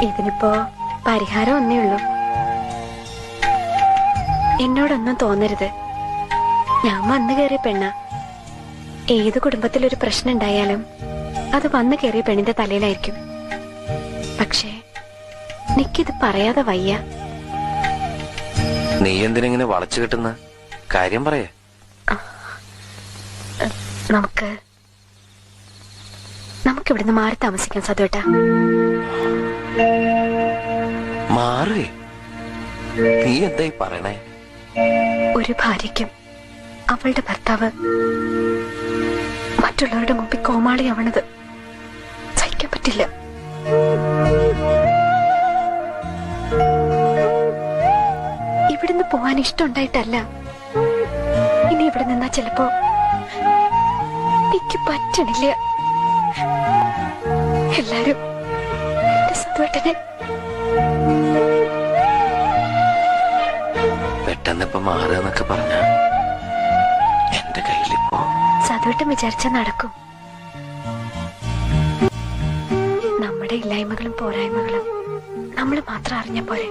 ഇതിനിപ്പോ പരിഹാരം ഒന്നേ ഉള്ളൂ. എന്നോടൊന്നും തോന്നരുത്. ഞാൻ വന്നു കയറിയ പെണ്ണ. ഏത് കുടുംബത്തിലൊരു പ്രശ്നം ഉണ്ടായാലും അത് വന്നു കയറിയ പെണ്ണിന്റെ തലയിലായിരിക്കും. പക്ഷേ നിക്കിത് പറയാതെ വയ്യ. നീ എന്തിനെങ്ങനെ വളച്ചു കിട്ടുന്ന കാര്യം പറയേ. നമുക്കിവിടുന്ന് മാറി താമസിക്കാൻ സതുവേട്ടാ. മാറേ? നീ എന്തായി പറയണേ? ഒരു ഭാര്യയ്ക്കും അവളുടെ ഭർത്താവ് മറ്റുള്ളവരുടെ മുമ്പിൽ കോമാളിയാവണത് സഹിക്കാൻ പറ്റില്ല. ഇവിടുന്ന് പോവാൻ ഇഷ്ടമുണ്ടായിട്ടല്ല. ഇനി ഇവിടെ നിന്നാ ചിലപ്പോ എനിക്ക് പറ്റണില്ല. എല്ലാരും എന്റെ സതുവേട്ടനെ പെട്ടെന്ന് ഇപ്പൊ മാറുക പറഞ്ഞ എന്റെ കയ്യിലിപ്പോ സതുവേട്ടൻ വിചാരിച്ച നടക്കും. നമ്മുടെ ഇല്ലായ്മകളും പോരായ്മകളും നമ്മൾ മാത്രം അറിഞ്ഞ പോലെ